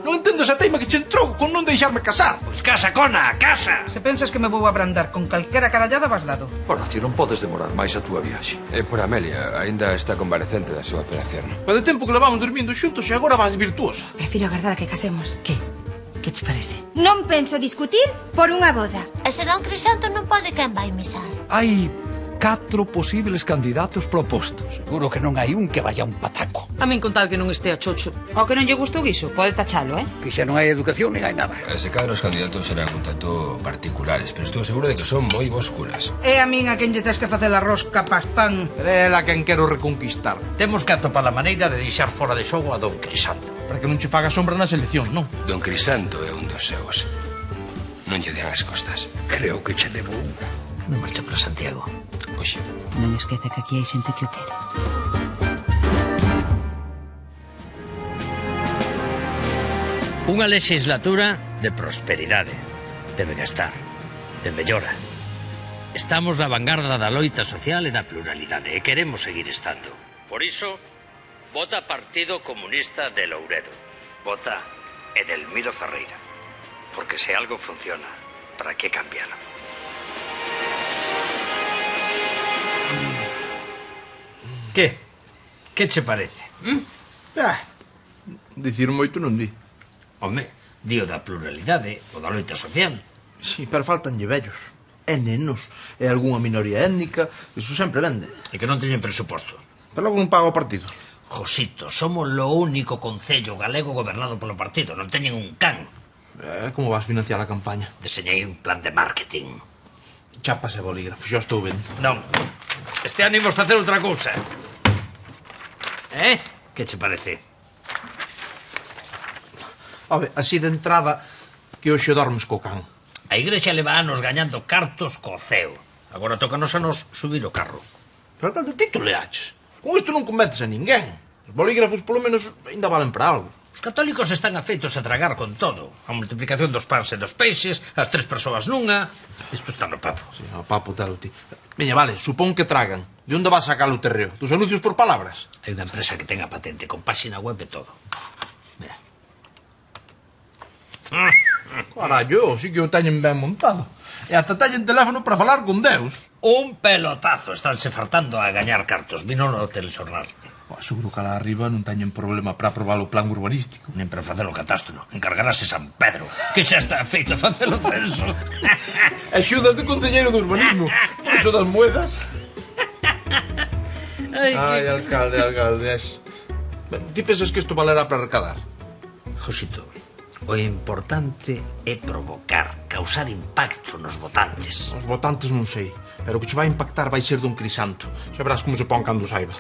Non entendo esa teima que che entrou con non deixarme casar. Pois casa, cona, casa. Se pensas que me vou abrandar con calquera carallada, vas dado. Horacio, non podes demorar máis a túa viaxe. É por Amelia, aínda está convalecente da súa operación. O de tempo que levamos dormindo xuntos e agora vas virtuosa. Prefiro agardar a que casemos. Que? Que te parece? Non penso discutir por unha boda. E se don Crisanto non pode, quen vai misar? Hai 4 posibles candidatos propostos. Seguro que non hai un que vaya un pataco. A min con tal que non estea chocho. Ao que non lle gusta o guiso, pode tachalo, Que xa non hai educación nin hai nada. Se cada os candidatos serán un tanto particulares, pero estou seguro de que son moi bons curas. É a min a quen lle tes que facer a rosca pas pan. Pero é ela quen quero reconquistar. Temos que atopar a maneira de deixar fora de xogo a don Crisanto. Para que non che faga sombra nas eleccións, non? Don Crisanto é un dos seus. Non lle dean as costas. Creo que che debo unha. Non marcha para Santiago. Oxe, Non esqueza que aquí hai xente que o quere. Unha legislatura de prosperidade, de benestar, de mellora. Estamos na vanguarda da loita social e da pluralidade e queremos seguir estando. Por iso, vota Partido Comunista de Louredo. Vota Edelmiro Ferreira. Porque se algo funciona, ¿para qué cambiarlo? Que? Que che parece? Dicir moito non di. Home, dio da pluralidade ou da loita social. Sí, pero faltanlle vellos. E nenos. E algunha minoría étnica. Iso sempre vende. E que non teñen presuposto. Pero logo non paga o partido. Josito, somos lo único concello galego gobernado polo partido. Non teñen un can. Como vas financiar a campaña? Deseñei un plan de marketing. Chapas e bolígrafo, xa estou vendo. Non, este ano imos facer outra cousa. Que che parece? Ove, así de entrada, que hoxe dormes co can. A igrexa leva anos gañando cartos co ceo. Agora tócanos a nos subir o carro. Pero cal de título le haches? Con isto non convences a ninguén. Os bolígrafos, polo menos, ainda valen para algo. Os católicos están afeitos a tragar con todo. A multiplicación dos pans e dos peixes, as 3 persoas nunha. Isto está no papo. Sí, no papo telo ti. Veña, vale, supón que tragan. De onde vas a sacar o terreo? Dos anuncios por palabras? Hai unha empresa que ten a patente con páxina web e todo. Mira. Carallo, sí que o teñen ben montado. E ata teñen teléfono para falar con Deus. Un pelotazo, estánse fartando a gañar cartos. Vino no telexornal. Seguro que alá arriba non teñen problema para aprobar o plan urbanístico. Nen para facer o catastro. Encargarase San Pedro, que xa está feito a facer o censo. Axudas de concelleiro de urbanismo. Pois das moedas. Ai, alcalde. Ti pensas que isto valerá para recadar? Josito, o importante é provocar, causar impacto nos votantes. Os votantes non sei, pero o que che vai impactar vai ser don Crisanto. Xa verás como se pon cando saiba.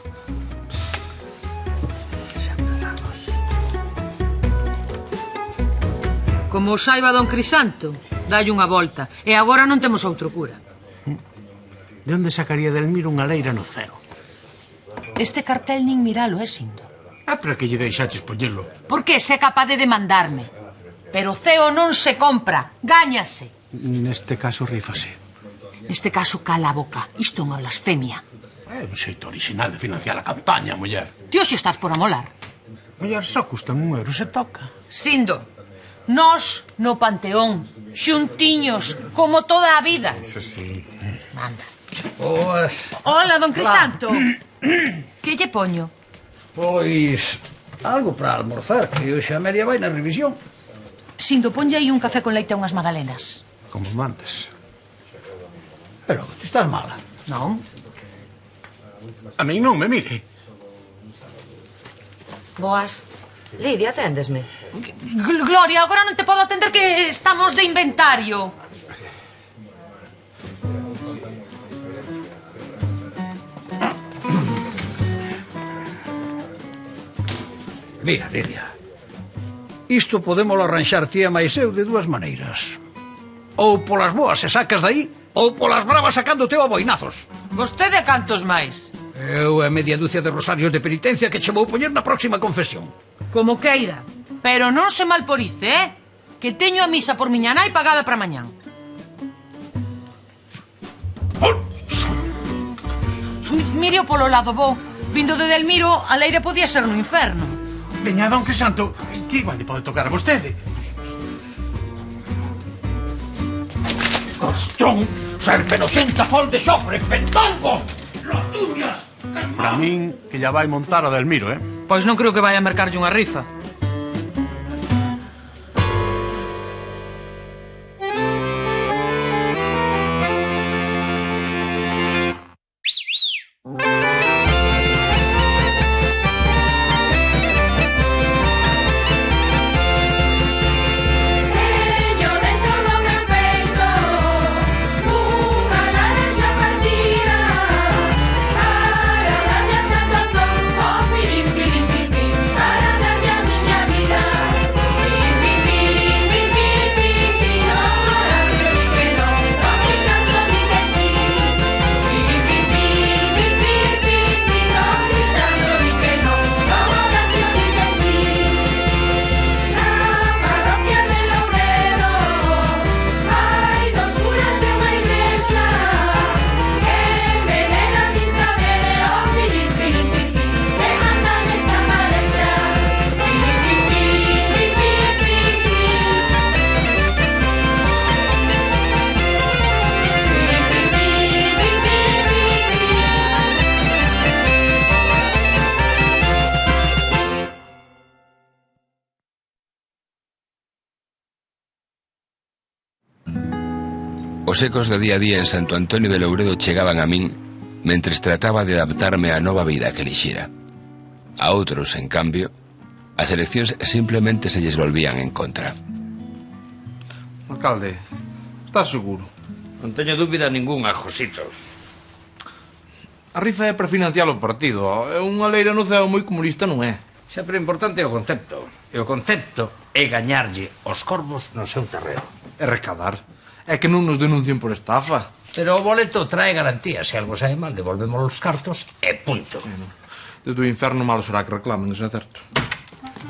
Como o saiba don Crisanto, dalle unha volta. E agora non temos outro cura. De onde sacaría Edelmiro unha leira no ceo? Este cartel nin miralo, Sindo. Para que lle deixaches poñelo? Porque se é capaz de demandarme. Pero o ceo non se compra, gáñase. Neste caso rífase. Neste caso cala a boca. Isto é unha blasfemia. É un xeito original de financiar a campaña, muller. Ti hoxe estás por amolar. Muller, só custan €1 se toca. Sindo, nós no Panteón, xuntiños, como toda a vida. Eso sí. Manda. Boas. Hola, don Crisanto. Que lle poño? Pois algo para almorzar, que hoxe a media vai na revisión. Sindo, ponlle aí un café con leite e unhas magdalenas. Como mandas. Pero ti estás mala. Non? A min non me mire. Boas. Lidia, aténdesme. Gloria, agora non te podo atender que estamos de inventario. Mira, Lidia, isto podémolo arranxar ti e máis eu de dúas maneiras. Ou polas boas se sacas daí, ou polas bravas sacándote a boinazos. Vostede cantos máis? Eu e media dúcia de rosarios de penitencia que che vou poñer na próxima confesión. Como queira. Pero non se malporice, que teño a misa por miña nai pagada para mañán. Mire o polo lado bo. Vindo de Edelmiro, a leire podía ser no inferno. Veña, don Crisanto, Que igual lle pode tocar a vostede. Costrón, serpenocenta fol de xofre, pentango, lotuñas. Para min, que ya vai montar o Delmiro, eh? Pois non creo que vai a mercarlle unha rifa. Os ecos do día a día en Santo Antonio de Louredo chegaban a min mentres trataba de adaptarme á nova vida que elixira. A outros, en cambio, as eleccións simplemente se lles volvían en contra. Alcalde, estás seguro? Non teño dúbida ningunha, Josito. A rifa é para financiar o partido. É unha leira no ceo moi comunista, non é? Sempre o importante é o concepto. E o concepto é gañarlle os corvos no seu terreo. É recadar. É que non nos denuncien por estafa. Pero o boleto trae garantía. Se algo sae mal, devolvemos os cartos e punto. Desde o inferno malo será que reclamen, eso é certo.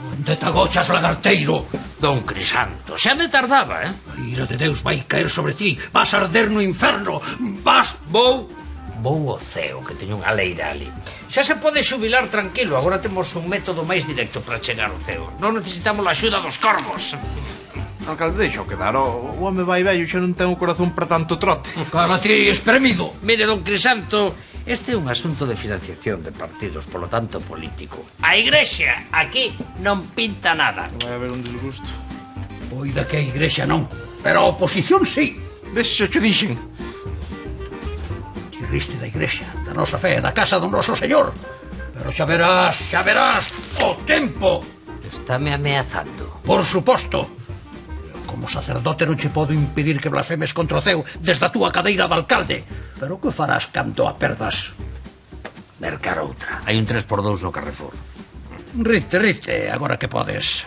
Onde te agochas, lagarteiro? Don Crisanto, xa me tardaba, eh? A ira de Deus vai caer sobre ti. Vas a arder no inferno. Vas... Vou ao ceo, que teño unha leira ali. Xa se pode xubilar tranquilo. Agora temos un método máis directo para chegar ao ceo. Non necesitamos a axuda dos corvos. Alcalde, deixo quedar. O home vai vello, xa non ten o corazón para tanto trote. Cara ti, espremido. Mire, don Crisanto, este é un asunto de financiación de partidos, polo tanto político. A Igrexa aquí non pinta nada. Vai haber un disgusto. Oida que a Igrexa non, pero a oposición sí. Ves, xa te dixen. Ti riste da Igrexa, da nosa fe, da casa do noso Señor. Pero xa verás, o tempo. Estáme ameazando. Por suposto. Como sacerdote non che podo impedir que blasfemes contra o ceo desde a túa cadeira de alcalde. Pero que farás cando a perdas? Mercar outra. Hai un 3x2 no Carrefour. Rite, agora que podes.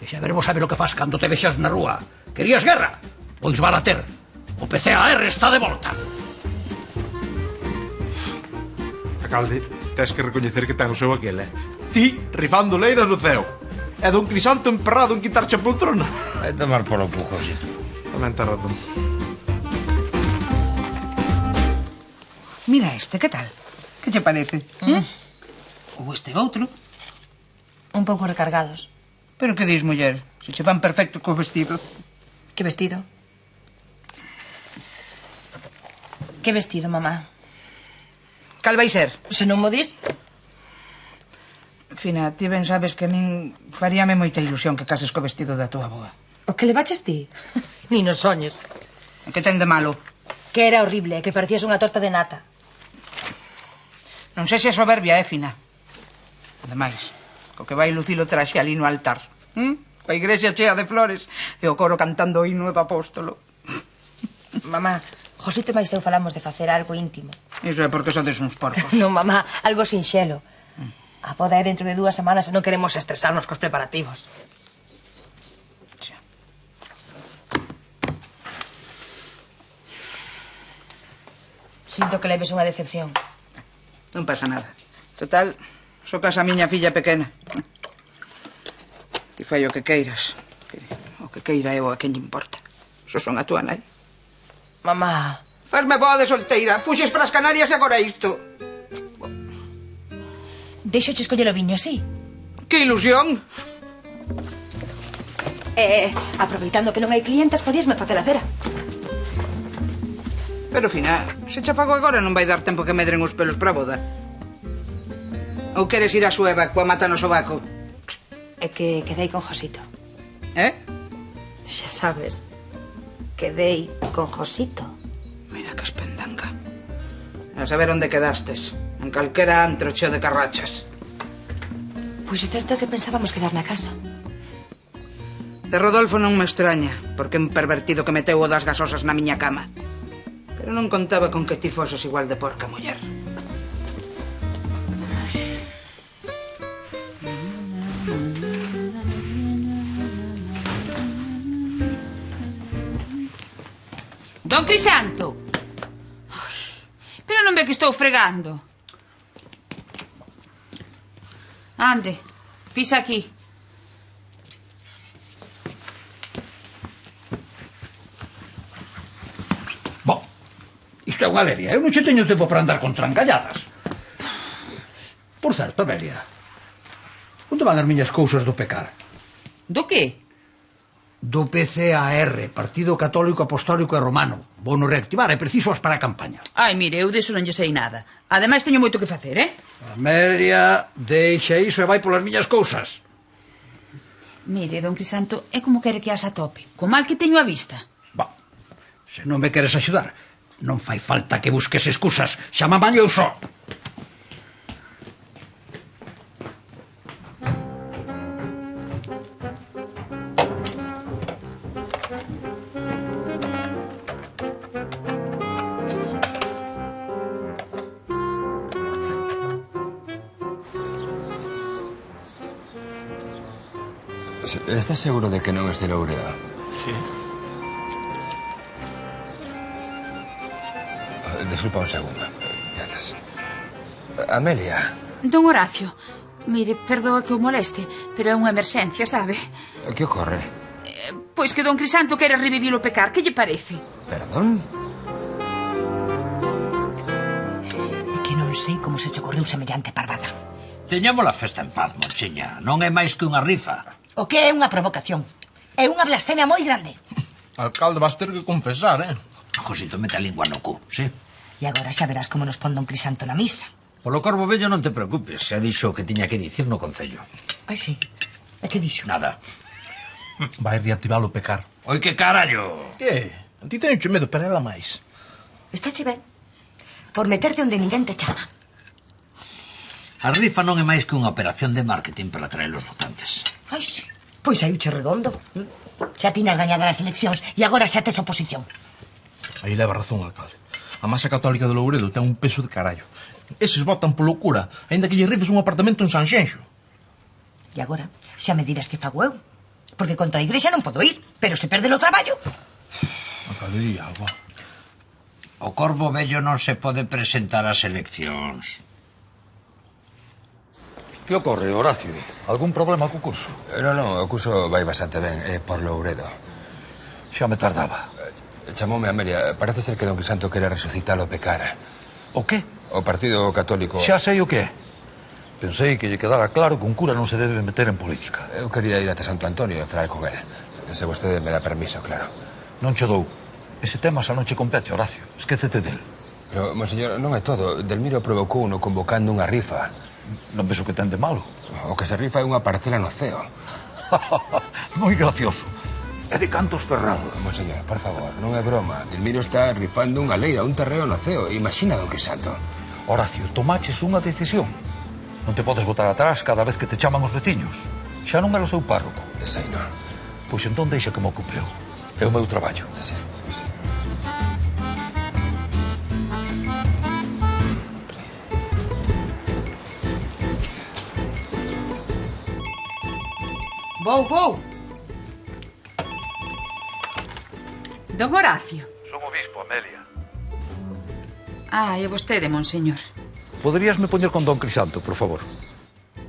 Que xa veremos a ver o que fas cando te vexas na rúa. Querías guerra? Pois van a ter. O PCAR está de volta. Alcalde, tens que recoñecer que ten o seu aquel, Ti rifando leiras no ceo. É don Crisanto emperrado en quitarche a poltrona. Vai tomar polo pujosito. Tamén ten razón. Mira este, que tal? Que che parece? Ou este outro? Un pouco recargados. Pero que dis, muller? Se che van perfecto co vestido. Que vestido? Que vestido, mamá? Cal vai ser? Se non mo dis... Fina, ti ben sabes que a min faríame moita ilusión que cases co vestido da tua boa. O que levaches ti? Ni nos soñes. E que ten de malo? Que era horrible, que parecías unha torta de nata. Non sei se é soberbia, Fina. Ademais, co que vai lucir o traxe ali no altar. Coa igrexa chea de flores e o coro cantando o himno do apóstolo. Mamá, Josito e máis eu falamos de facer algo íntimo. Iso é porque sodes uns porcos. Non, mamá, algo sinxelo. A boda é dentro de 2 semanas e non queremos estresarnos cos preparativos. Xa. Sinto que leves unha decepción. Non pasa nada. Total, só casa a miña filla pequena. Ti fai o que queiras. O que queira eu a quen lle importa. Só son a tua nai. Mamá. Fasme boa de solteira. Fuxes para as Canarias e agora isto. Deixo che escoller o viño, así? Que ilusión. Aproveitando que non hai clientes, podíasme facer a cera. Pero, Fina, se che fago agora non vai dar tempo que medren os pelos para a boda. Ou queres ir a Sueva coa mata no sobaco? É que quedei con Josito. Xa sabes, quedei con Josito. Mira que espendanga. A saber onde quedastes. En calquera antro cheo de carrachas. Pois é certo que pensábamos quedar na casa. De Rodolfo non me extraña, porque é un pervertido que meteu o das gasosas na miña cama. Pero non contaba con que ti foses igual de porca, muller. Don Crisanto! Pero non ve que estou fregando. Ande, pisa aquí. Isto é unha leria. Eu non che teño tempo para andar con trancalladas. Por certo, Amelia, onde van as miñas cousas do pecar? Do que? Do PCAR, Partido Católico Apostólico e Romano. Vou no reactivar, é preciso as para a campaña. Ai, mire, eu deso non lle sei nada. Ademais, teño moito que facer, Amelia, deixa iso e vai polas miñas cousas. Mire, don Crisanto, é como quere que as atope. Co mal que teño a vista. Se non me queres axudar, non fai falta que busques excusas. Xamaman eu só. ¿Estás seguro de que non es de Loureda? Sí. Disculpa un segundo. Gracias. Amelia. Don Horacio, mire, perdoa que o moleste, pero é unha emerxencia, sabe? Que ocorre? Pois que don Crisanto quere revivir o pecar, que lle parece? Perdón? É que non sei como se te ocorreu semellante parvada. Teñamos a festa en paz, Monchiña. Non é máis que unha rifa. O que é unha provocación? É unha blasfemia moi grande. Alcalde, vas ter que confesar, Josito, mete a lingua no cu, sí? E agora xa verás como nos pon don Crisanto na misa. Polo Corvo Vello non te preocupes. Xa dixo o que tiña que dicir no Concello. Ai, sí. E que dixo? Nada. Vai reactivar o pecar. Oi, que carallo? Que? A ti teño medo, pero ela máis. Estáche ben. Por meterte onde ninguén te chama. A rifa non é máis que unha operación de marketing para atraer os votantes. Ai, sí. Pois hai uche redondo. Xa tiñas gañado as eleccións e agora xa tes oposición. Aí leva razón, alcalde. A masa católica de Louredo ten un peso de carallo. Eses votan por loucura, aínda que lle rifes un apartamento en Sanxenxo. E agora xa me dirás que fago eu. Porque contra a igrexa non podo ir, pero se perde o traballo. Alcalde, di algo. O Corvo Vello non se pode presentar ás eleccións. Que ocorre, Horacio? Algún problema co curso? Non, o curso vai bastante ben. É por Louredo. Xa me tardaba. Chamoume Amelia. Parece ser que don Crisanto quere resucitar o pecar. O que? O Partido Católico. Xa sei o que é. Pensei que lle quedara claro que un cura non se debe meter en política. Eu quería ir ata Santo Antonio e falar con ele. Se vostede me dá permiso, claro. Non che dou. Ese tema xa non che compete, Horacio. Esquécete del. Pero, monseñor, non é todo. Delmiro provocou uno convocando unha rifa. Non ves o que ten de malo? O que se rifa é unha parcela no ceo. Moi gracioso. É de Cantos Ferrado. Monseñor, por favor, non é broma. Delmiro está rifando unha leira, un terreo no ceo. Imagina, don Crisanto. Horacio, tomaches unha decisión. Non te podes botar atrás cada vez que te chaman os veciños. Xa non é o seu párroco. Sei, non. Pois entón deixa que me ocupe eu. É o meu traballo. Sí. Vou. Don Horacio. Son obispo, Amelia. É vostede, monseñor. Poderíasme poñer con don Crisanto, por favor?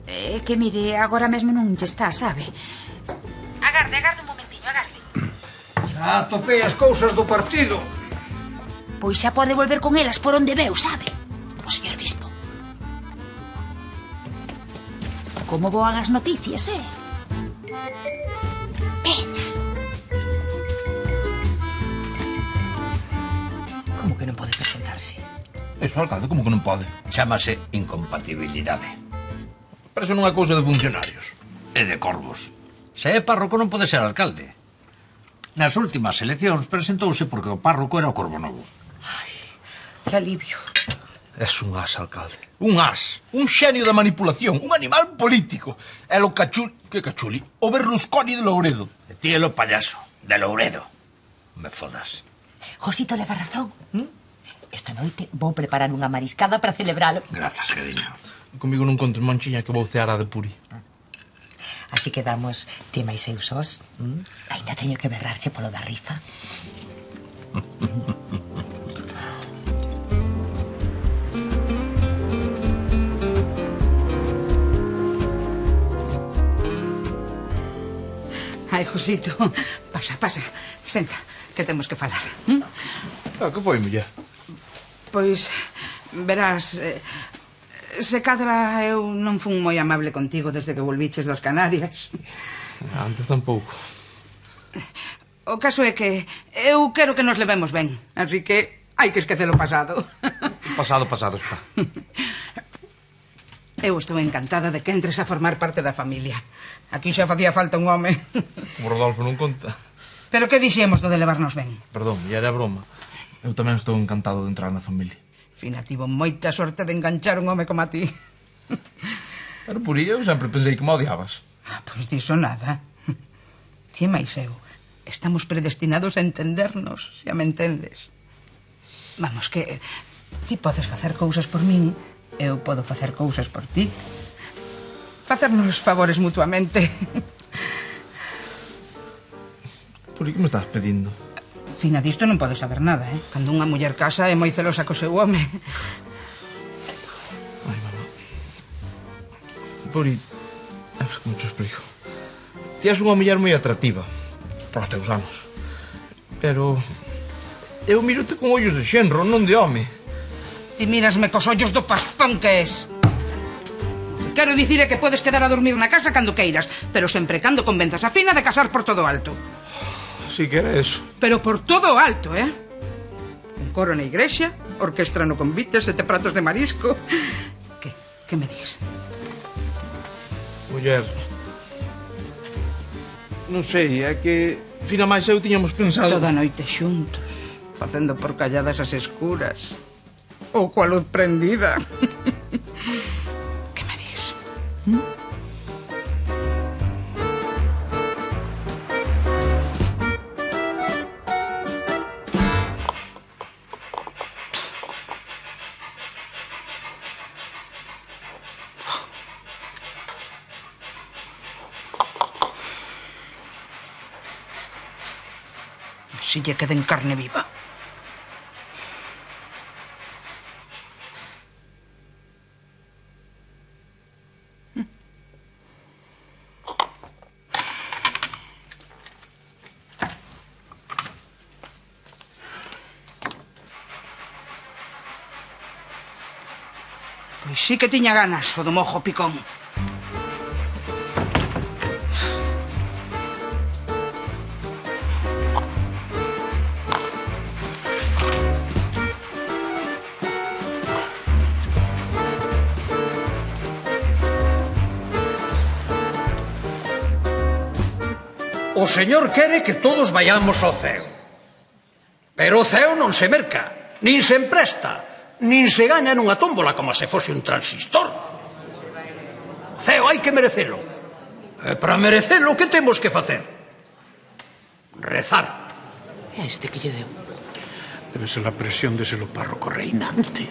É que, mire, agora mesmo non lle está, sabe? Agarde un momentiño, agarde. Xa atopei as cousas do partido. Pois xa pode volver con elas por onde veu, sabe? O señor bispo. Como voan as noticias, Veña. Como que non pode presentarse? Eso, alcalde, como que non pode? Chámase incompatibilidade. Pero eso non é cousa de funcionarios. E de corvos. Se é párroco non pode ser alcalde. Nas últimas eleccións presentouse porque o párroco era o Corvo Novo. Que alivio. Es un as, alcalde. Un as. Un xenio da manipulación. Un animal político. É o cachuli... Que cachuli? O Berlusconi de Louredo. E ti é o payaso de Louredo. Me fodas. Josito leva razón. Esta noite vou preparar unha mariscada para celebralo. Grazas, querido. Comigo non contes, Monchiña, que vou cear a de Puri. Así quedamos ti máis eu sós. Ainda teño que berrarche polo da rifa. Ai, Josito, pasa, senta, que temos que falar. Que foi, muller? Pois, verás, se cadra eu non fun moi amable contigo desde que volviches das Canarias. Antes tampouco. O caso é que eu quero que nos levemos ben, así que hai que esquecer o pasado. Pasado está. Eu estou encantada de que entres a formar parte da familia. Aquí xa facía falta un home. O Rodolfo non conta. Pero que dixemos do de levarnos ben? Perdón, ya era broma. Eu tamén estou encantado de entrar na familia. Fina, tivo moita sorte de enganchar un home como a ti. Pero por aí eu sempre pensei que me odiabas. Pois diso nada. Ti máis eu. Estamos predestinados a entendernos, xa me entendes. Vamos, que ti podes facer cousas por min, eu podo facer cousas por ti. Facernos favores mutuamente. Por que me estás pedindo? Fina, disto non podo saber nada, Cando unha muller casa é moi celosa co seu home. Ai, mamá. Puri, como te explico? Ti és unha muller moi atractiva, para os teus anos. Pero eu mirote con ollos de xenro, non de home. Ti mírasme cos ollos do pastón que és. Quero dicir é que podes quedar a dormir na casa cando queiras, pero sempre cando convenzas a Fina de casar por todo alto. Si que era eso. Pero por todo alto, Un coro na igrexa, orquestra no convite, 7 pratos de marisco. Que me dis? Muller, non sei, é que Fina máis eu tiñamos pensado... Toda a noite xuntos, facendo porcalladas as escuras, ou coa luz prendida. Que me dis? Si lle queden carne viva. Pois sí que tiña ganas o do mojo picón. O Señor quere que todos vayamos ao ceo. Pero o ceo non se merca, nin se empresta, nin se gaña nunha tómbola como se fose un transistor. O ceo hai que merecelo. E para merecelo, que temos que facer? Rezar. Este que lle deu. Debe ser a presión de ser o párroco reinante.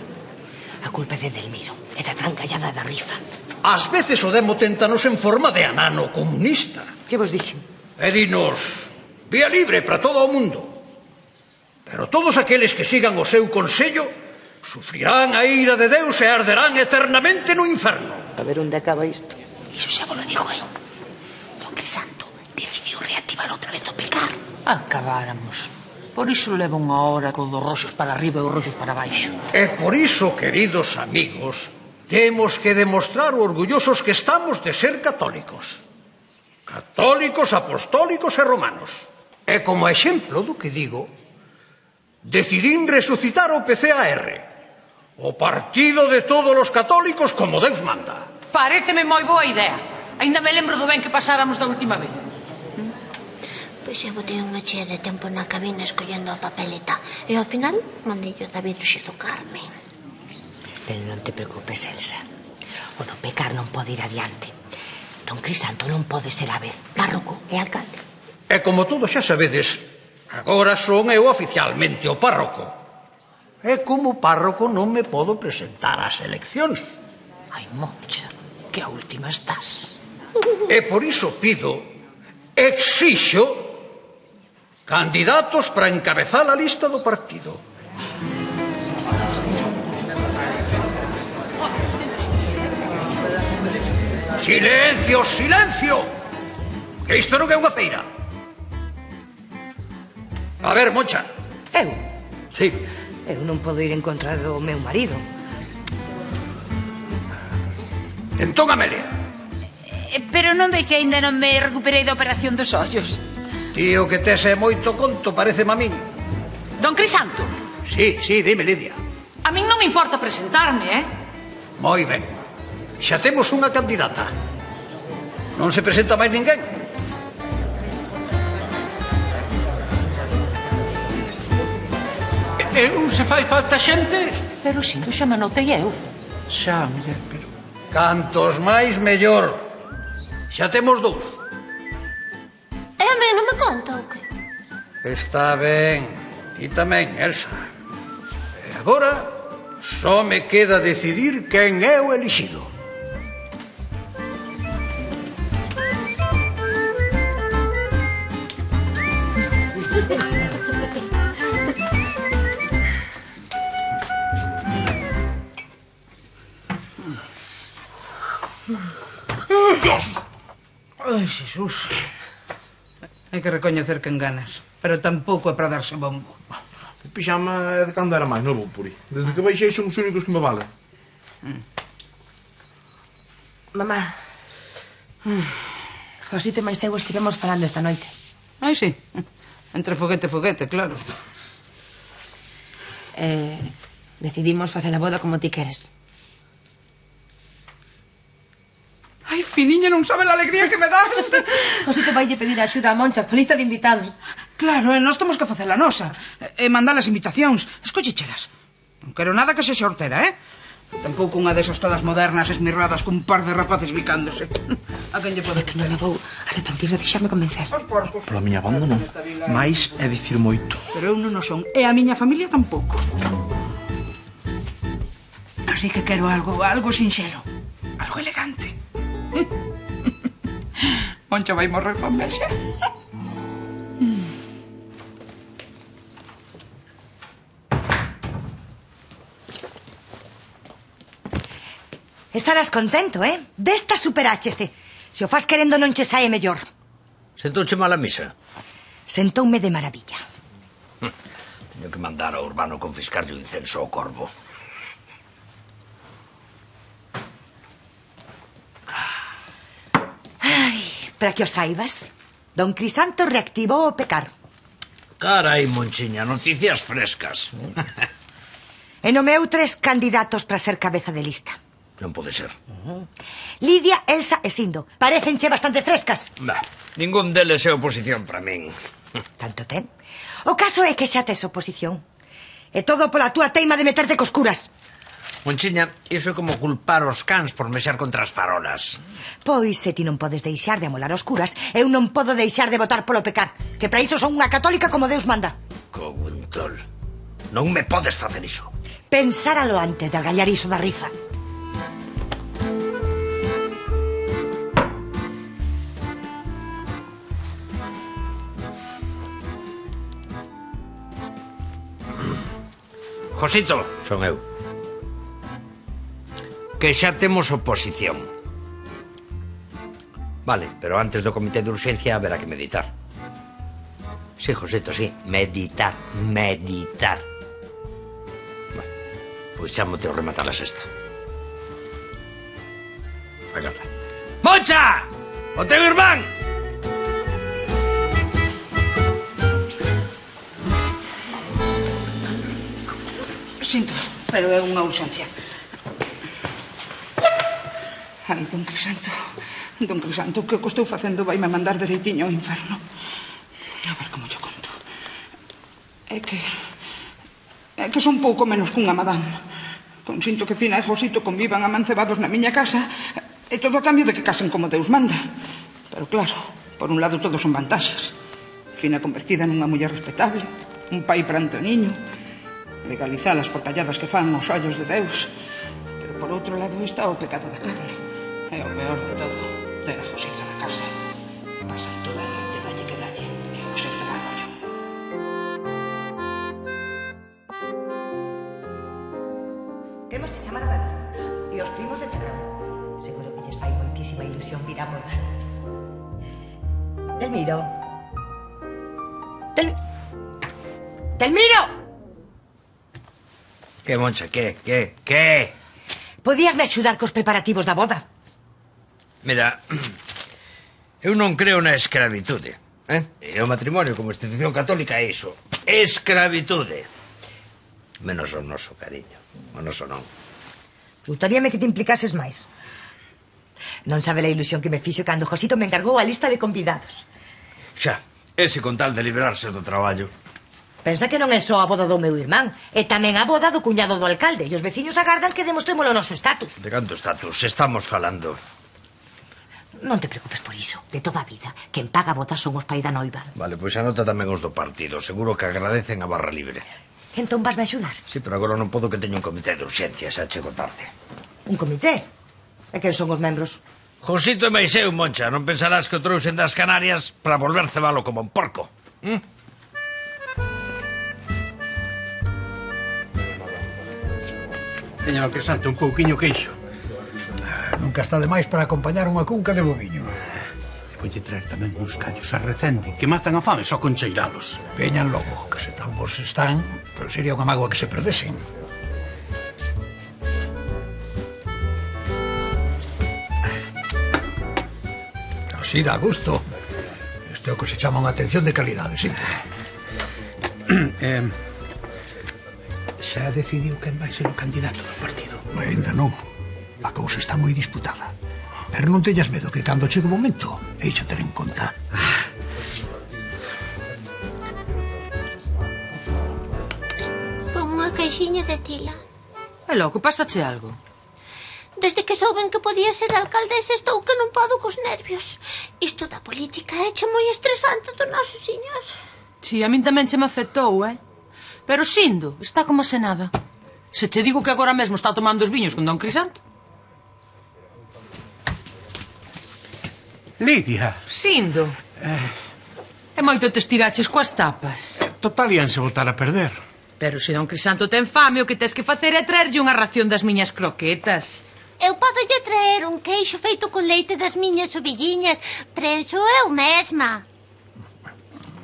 A culpa é de Delmiro, é da trancallada da rifa. Ás veces o demo téntanos en forma de anano comunista. Que vos dixen? E dinos, vía libre para todo o mundo. Pero todos aqueles que sigan o seu consello sufrirán a ira de Deus e arderán eternamente no inferno. A ver onde acaba isto. Iso xa vos lo digo eu. Don Crisanto decidiu reactivar outra vez o pecar. Acabáramos. Por iso leva unha hora con dos roxos para arriba e os roxos para baixo. E por iso, queridos amigos, temos que demostrar o orgullosos que estamos de ser católicos. Católicos, apostólicos e romanos. E como exemplo do que digo, decidín resucitar o PCAR, o partido de todos os católicos como Deus manda. Paréceme moi boa idea. Ainda me lembro do ben que pasáramos da última vez. Pois eu botei unha chea de tempo na cabina escollendo a papeleta e ao final mandei o David xe do Carmen. Pero non te preocupes, Elsa. O do pecar non pode ir adiante. Don Crisanto non pode ser a vez párroco e alcalde. E como todos xa sabedes, agora son eu oficialmente o párroco. E como párroco non me podo presentar ás eleccións. Ai, Moncha, que a última estás. E por iso pido, exixo, candidatos para encabezar a lista do partido. Silencio, silencio! Que isto non é unha feira. A ver, Moncha. Eu? Sí. Eu non podo ir en contra do meu marido. Entón, Amelia. Pero non ve que aínda non me recuperei da operación dos ollos. Tío, que tes é moito conto, parece a min. Don Crisanto. Sí, dime, Lidia. A min non me importa presentarme, Moi ben. Xa temos unha candidata. Non se presenta máis ninguén? E non se fai falta xente? Pero si, xa me anotei eu. Xa, muller, pero... Cantos máis, mellor. Xa temos dous. E a mí non me conta o que? Está ben. Ti tamén, Elsa. E agora só me queda decidir quen é o elixido. Ai, Xesús. Hai que recoñecer que enganas, pero tampouco é para darse bombo. O pixama é de cando era máis novo, Puri. Desde que baixei son os únicos que me valen. Mamá, Josito e máis eu estivemos falando esta noite. Ai, sí. Entre foguete e foguete, claro. Decidimos facer a boda como ti queres. Ai, finiña, non sabe a alegría que me das. Josito vai pedir axuda a Moncha por lista de invitados. Claro, nós temos que facer a nosa. E mandar as invitacións. Escollichelas. Non quero nada que sexa hortera, Tampouco unha desas todas modernas esmirradas cun par de rapaces bicándose. A quen lle pode que non me vou arrepentir de deixarme convencer. Pola miña banda non. Mais é dicir moito. Pero eu non o son. E a miña familia tampouco. Así que quero algo sinxelo. Algo elegante. Moncho vai morrer con vexa. Estarás contento, Desta superácheste. Se o faz querendo non che sae mellor. Sentouche mal a misa? Sentoume de maravilla. Teño que mandar ao Urbano confiscarlle o incenso ao corvo. Para que o saibas, don Crisanto reactivou o pecar. Carai, Monchiña, noticias frescas. E nomeou 3 candidatos para ser cabeza de lista. Non pode ser. Lidia, Elsa e Sindo. Parecenche bastante frescas. Ningún deles é oposición para min. Tanto ten. O caso é que xa tes oposición. E todo pola túa teima de meterte cos curas. Monchiña, iso é como culpar os cans por mexer contra as farolas. Pois, se ti non podes deixar de amolar os curas, eu non podo deixar de votar polo pecar, que para iso son unha católica como Deus manda. Coguntol. Non me podes facer iso. Pensáralo antes de algallar iso da rifa. Josito, son eu. Que xa temos oposición. Vale, pero antes do comité de urxencia haberá que meditar. Sí, Josito, sí, meditar. Bueno, pois chámote ao rematar a sexta. Agora. Moncha! O teu irmán! Sinto, pero é unha urxencia. Ai, don Crisanto, o que estou facendo vai me mandar dereitiño ao inferno. A ver como yo conto. É que son pouco menos cunha madame. Consinto que Fina e Josito convivan amancebados na miña casa e todo a cambio de que casen como Deus manda. Pero claro, por un lado todos son vantaxes. Fina convertida nunha muller respetable, un pai para Antoniño, legalizar as porcalladas que fan nos ollos de Deus. Pero por outro lado está o pecado da carne. E o peor de todo, ter a Josito na casa. Pasan toda a noite, dalle que dalle, e o ser de mal ollo. Temos que chamar a David e os primos de Ferran. Seguro que lles fai moitísima ilusión vir a moda. Delmiro. Delmiro! Que, Moncha, que? Podíasme axudar cos preparativos da boda? Mira, eu non creo na escravitude. E o matrimonio como institución católica é iso. Escravitude. Menos o noso, cariño. O noso non. Gustaríame que te implicases máis. Non sabe a ilusión que me fixo cando Josito me encargou a lista de convidados. Xa, ese con tal de librarse do traballo. Pensa que non é só a boda do meu irmán, é tamén a boda do cuñado do alcalde, e os veciños agardan que demostremos o noso estatus. De canto estatus estamos falando? Non te preocupes por iso, de toda a vida. Quen paga a boda son os pais da noiva. Vale, pois anota tamén os do partido. Seguro que agradecen a barra libre. Entón vasme axudar? Sí, pero agora non podo que teño un comité de urxencias, xa chego tarde. Un comité? E quen son os membros? Josito e máis eu, Moncha. Non pensarás que o trouxen das Canarias para volver cebalo como un porco. Teña o Crisanto un pouquiño queixo. Nunca está de máis para acompañar unha cunca de boviño. E voulle traer tamén uns callos a recende, que matan a fame só con cheiralos. Veñan logo, que se tan bons están, pero sería unha mágoa que se perdesen. Así dá gusto. Isto é o que se chama unha atención de calidade, sí. Xa decidiu quen vai ser o candidato do partido? Ainda non. A cousa está moi disputada. Pero non teñas medo que cando chegue o momento eixa ter en conta. Pon unha caixinha de tila. É loco, pásache algo? Desde que souben que podía ser alcaldesa estou que non podo cos nervios. Isto da política é moi estresante do noso señor. Si, a min tamén che me afectou, Pero Sindo está como se nada. Se che digo que agora mesmo está tomando os viños con don Crisanto. Lidia. Sindo. É moito te estiraches coas tapas. Total, íanse botar a perder. Pero se don Crisanto ten fame, o que tes que facer é traerlle unha ración das miñas croquetas. Eu podolle traer un queixo feito con leite das miñas ovelliñas. Prenso eu mesma.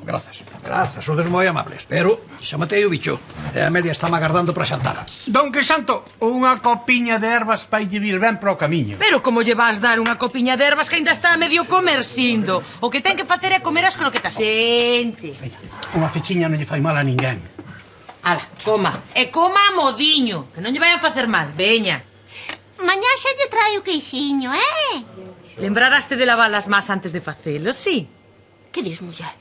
Grazas, sodes moi amables. Pero xa matei o bicho. E a Amelia está me agardando para xantar. Don Crisanto, unha copiña de ervas vai lle vir ben para o camiño. Pero como lle vas dar unha copiña de ervas que ainda está a medio comer, Sindo? O que ten que facer é comer as croquetas. Xente. Unha fechiña non lle fai mal a ninguén. Ala, coma. E coma a modiño, que non lle vai a facer mal. Veña. Mañá xa lle traio o queixiño, Lembraraste de lavar as más antes de facelo, sí? Que dis, muller?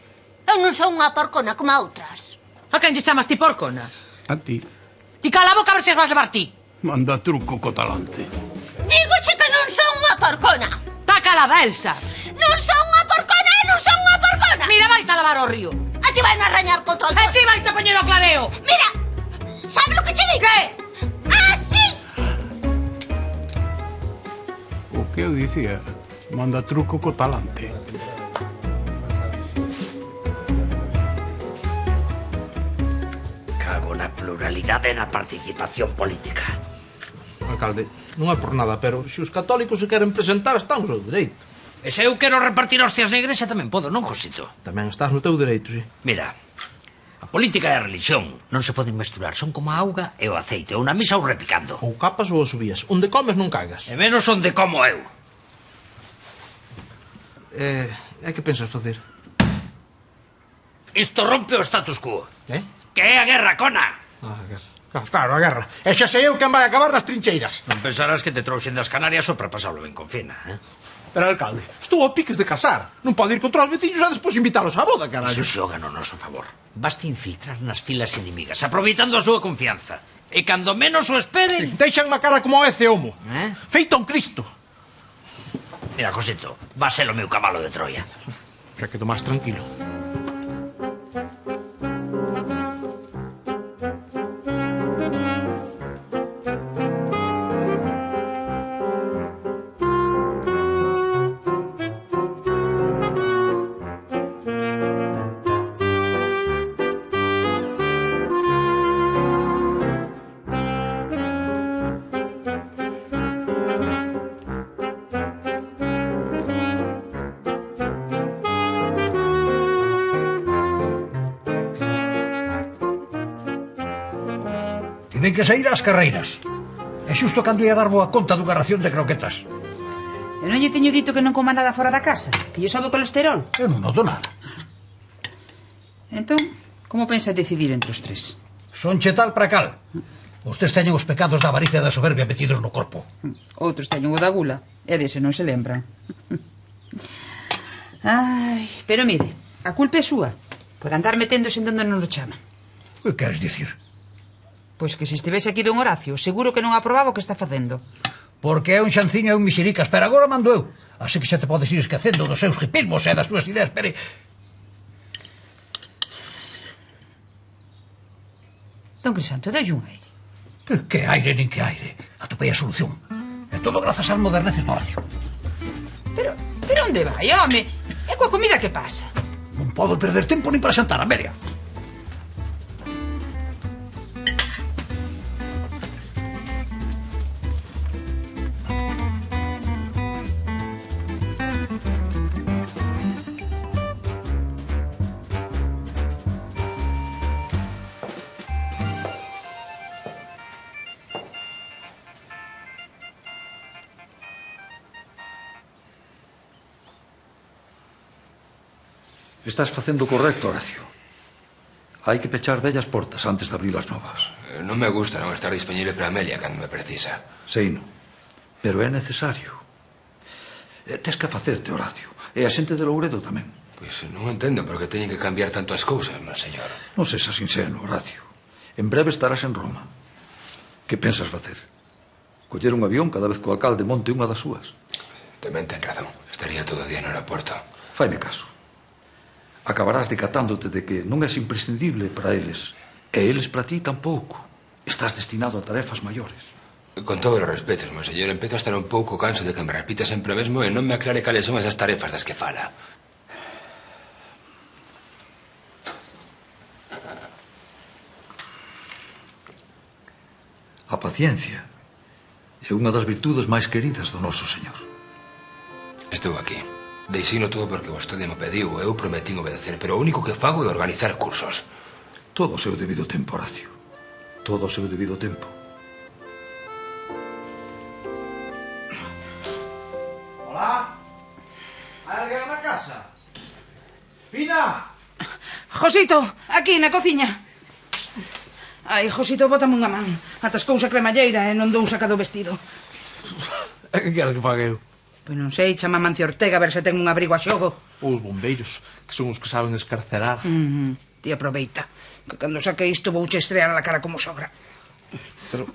Eu non sou unha porcona como a outras. A quen lle chamas ti porcona? A ti. Ti cala a boca a ver se as vas levar ti. Manda truco co talante. Dígoche que non son unha porcona. Tá calada, Elsa. Non son unha porcona e non son unha porcona. Mira, vai a lavar ao río. A ti vai a rañar con todo. A ti vai a poñer o clareo. Mira, sabes lo que te digo? Que? Así. O que eu dicía, manda truco co talante. Na pluralidade na participación política. Alcalde, non é por nada, pero se os católicos se queren presentar, están no seu dereito. E se eu quero repartir hostias na igrexa tamén podo, non, Josito? Tamén estás no teu dereito, sí. Mira, a política e a religión non se poden mesturar, son como a auga e o aceite, ou na misa ou repicando. Ou capas ou subías, onde comes non cagas. E menos onde como eu. E que pensas facer? Isto rompe o status quo. Que é a guerra, cona. A guerra. Claro, a guerra. E xa sei eu quen vai acabar nas trincheiras. Non pensarás que te trouxen das Canarias só para pasarlo ben con Fina, eh? Pero, alcalde, estou a piques de casar. Non podo ir contra os veciños e despois invitalos á boda, caralho. Iso xoga no noso favor. Baste infiltrar nas filas enemigas, aproveitando a súa confianza. E cando menos o esperen... Deixan má cara como ese homo. Feito un Cristo. Mira, Josito, va a ser o meu cabalo de Troia. Xa quedo máis tranquilo. Tiven que sair ás carreiras. É xusto cando ia dar boa conta dunha ración de croquetas. Eu non lle teño dito que non coma nada fora da casa, que lle sobe o colesterol. Eu non noto nada. Entón, como pensa decidir entre os tres? Son chetal para cal. Vostedes teñen os pecados da avaricia e da soberbia metidos no corpo. Outros teñen o da gula, e dese non se lembran. Ai, pero mire, a culpa é súa, por andar meténdose en donde non lo chaman. Que queres dicir? Pois que se estivese aquí don Horacio, seguro que non aprobaba o que está facendo. Porque é un xanciño e un mixericas, pero agora mando eu. Así que xa te podes ir esquecendo dos seus hipismos e das túas ideas, pero... Don Crisanto, deulle un aire. Que aire nin que aire. Atopei a solución. É todo grazas ás moderneces do Horacio. Pero onde vai, home? É coa comida que pasa. Non podo perder tempo nin para xantar, Amelia. Estás facendo correcto, Horacio. Hai que pechar vellas portas antes de abrir as novas. Non me gusta non estar disponible para Amelia cando me precisa. Seino, pero é necesario. Tes que facerte, Horacio. E a xente de Louredo tamén. Pois non entendo por que teñen que cambiar tanto as cousas, meu señor. Non seas sincero, Horacio. En breve estarás en Roma. Que pensas facer? Coller un avión cada vez que o alcalde monte unha das súas? Tamén ten razón. Estaría todo o día no aeroporto. Faime caso. Acabarás decatándote de que non és imprescindible para eles. E eles para ti tampouco. Estás destinado a tarefas maiores. Con todos os respetos, meu señor, empezo a estar un pouco canso de que me repita sempre o mesmo e non me aclare cales son esas tarefas das que fala. A paciencia é unha das virtudes máis queridas do noso Señor. Estou aquí. Deixino todo porque vostede me pediu. Eu prometín obedecer, pero o único que fago é organizar cursos. Todo o seu debido tempo, Horacio. Todo o seu debido tempo. Hola? Hai alguén na casa? Fina! Josito, aquí na cociña. Ai, Josito, bótame unha man. Atascouse a cremalleira e non dou sacado o vestido. Que queres que faga eu? Pois non sei, chama a Mancio Ortega a ver se ten un abrigo a xogo. Os bombeiros, que son os que saben escarcerar. Ti aproveita, que cando saque isto vouche estrear a la cara como sogra. Pero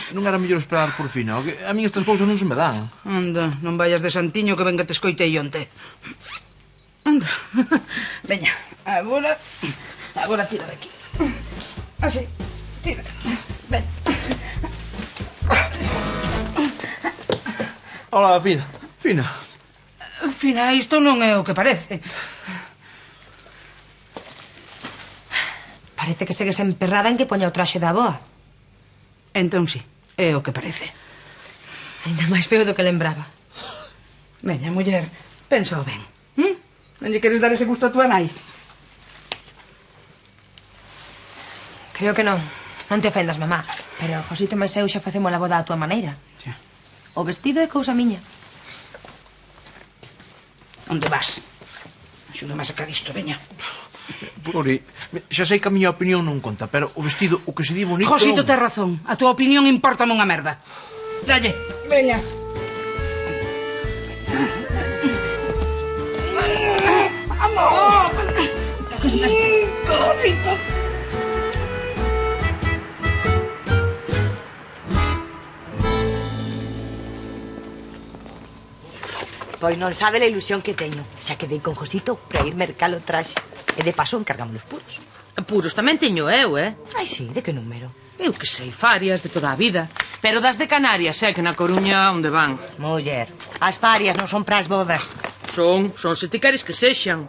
non era mellor esperar por Fina, que a min estas cousas non se me dan. Anda, non vayas de santiño que ven que te escoitei onte. Anda, veña, agora tira de aquí. Así, tira, ven. Hola, Fina. Fina, isto non é o que parece. Parece que segues emperrada en que poña o traxe da aboa. Entón sí, é o que parece. Ainda máis feo do que lembraba. Veña, muller, pénsao ben. Non lle queres dar ese gusto a tua nai? Creo que non. Non te ofendas, mamá. Pero Josito máis eu xa facemos a boda á tua maneira. Xa. O vestido é cousa miña. Onde vas? Axúdame a sacar isto, veña. Puri, xa sei que a miña opinión non conta, pero o vestido, o que se di bonito... Josito, tes razón. A túa opinión importame unha merda. Dalle, veña. Vamos. Josito. Pois non sabe a ilusión que teño. Xa quedei con Josito para ir mercar o traxe. E de paso encargamos os puros. Puros tamén teño eu, Ai, sí, de que número? Eu que sei, farias de toda a vida. Pero das de Canarias, que na Coruña onde van? Muller, as farias non son para as bodas. Son se ti queres que sexan.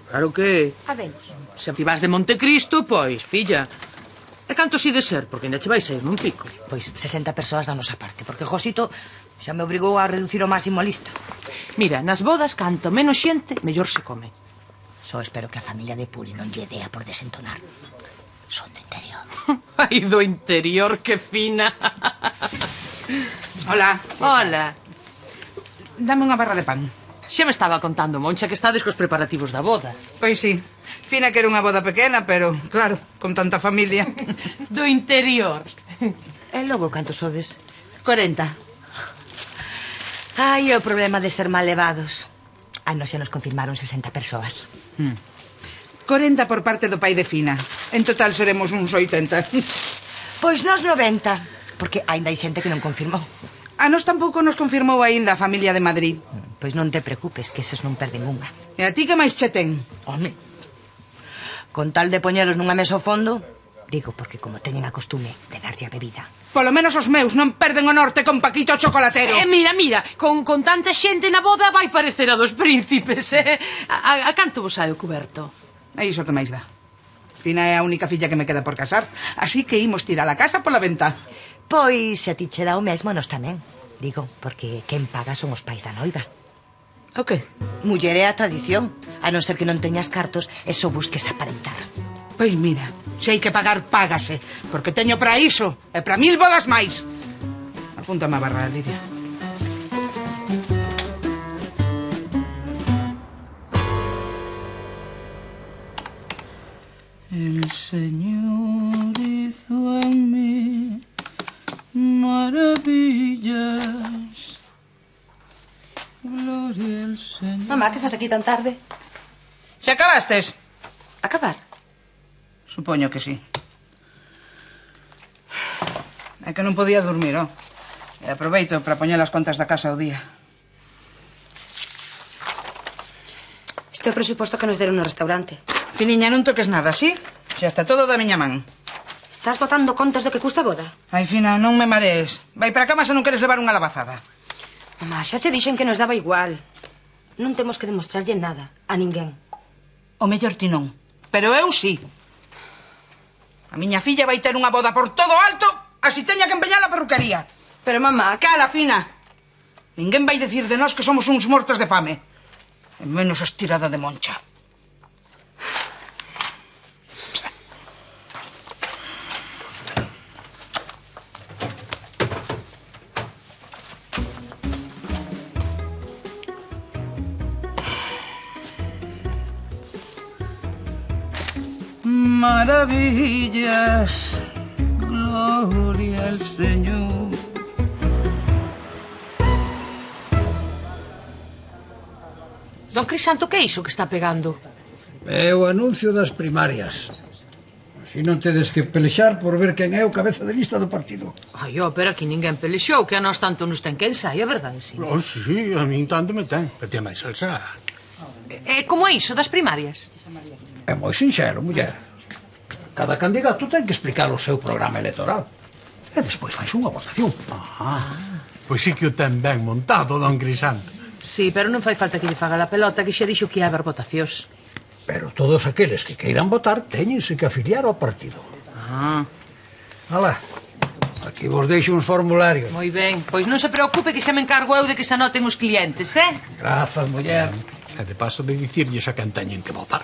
Claro que... Habemos. Se ti vas de Montecristo, pois, filla... E cantos ide ser? Porque ainda che vais a ir nun pico. Pois 60 persoas da nosa parte, porque Josito xa me obrigou a reducir o máximo a lista. Mira, nas bodas, canto menos xente, mellor se come. Só espero que a familia de Puri non lle dea por desentonar. Son do interior. Ai, do interior, que fina. Hola. Hola. Dame unha barra de pan. Xa me estaba contando, Moncha, que estades cos preparativos da boda. Pois sí. Fina que era unha boda pequena, pero, claro, con tanta familia. Do interior. E logo, cantos sodes? 40. Ai, o problema de ser mal levados. A nos xa nos confirmaron 60 persoas. 40 por parte do pai de Fina. En total seremos uns 80. Pois nos 90, porque aínda hai xente que non confirmou. A nos tampouco nos confirmou aínda a familia de Madrid. Pois non te preocupes, que eses non perden unha. E a ti que máis che ten? Home, con tal de poñeros nunha mesa ao fondo, digo, porque como teñen a costume de darlle a bebida. Polo menos os meus non perden o norte con Paquito chocolatero. Mira, con tanta xente na boda vai parecer a dos príncipes, A canto vos sai o cuberto? É iso que máis dá. Fina é a única filla que me queda por casar, así que imos tirar a casa pola ventá. Pois, se a ti che dá o mesmo, nos tamén. Digo, porque quen paga son os pais da noiva. O que? Muller é a tradición, a non ser que non teñas cartos e só busques aparentar. Pois mira, se hai que pagar, págase, porque teño para iso e para 1000 bodas máis. Apúntame a barra, Lidia. El Señor hizo en mí maravillas. Gloria al Señor. Mamá, que fas aquí tan tarde? Xa acabastes? Acabar? Supoño que sí. É que non podía dormir, ó. E aproveito para poñer as contas da casa ao día. Este é o presuposto que nos deron no restaurante. Filiña, non toques nada, sí? Xa está todo da miña man. Estás botando contas do que custa a boda? Ai, Fina, non me marees. Vai para a cama se non queres levar unha lavazada. Mamá, xa che dixen que nos daba igual. Non temos que demostrarlle nada a ninguén. O mellor ti non. Pero eu sí. A miña filla vai ter unha boda por todo alto, así teña que empeñar a perruquería. Pero, mamá... Cala, Fina. Ninguén vai decir de nós que somos uns mortos de fame. E menos estirada de Moncha. Maravillas, gloria al Señor. Don Crisanto, que é iso que está pegando? É o anuncio das primarias. Así non tedes que pelexar por ver quen é o cabeza de lista do partido. Ai, pero aquí ninguén pelexou, que a nós tanto nos ten quen sai, a verdade, sí. Oh, sí, a min tanto me ten. Pero ti máis Elsa. E como é iso das primarias? É moi sinxero, muller. Cada candidato ten que explicar o seu programa electoral. E despois fais unha votación. Pois sí que o ten ben montado, don Crisanto. Sí, pero non fai falta que lle faga a pelota, que xa dixo que ia haber votacións. Pero todos aqueles que queiran votar teñense que afiliar ao partido. Alá, aquí vos deixo uns formularios. Moi ben, pois non se preocupe que xa me encargo eu de que se anoten os clientes, Grazas, muller. E de paso de dicirlles a quen teñen que votar.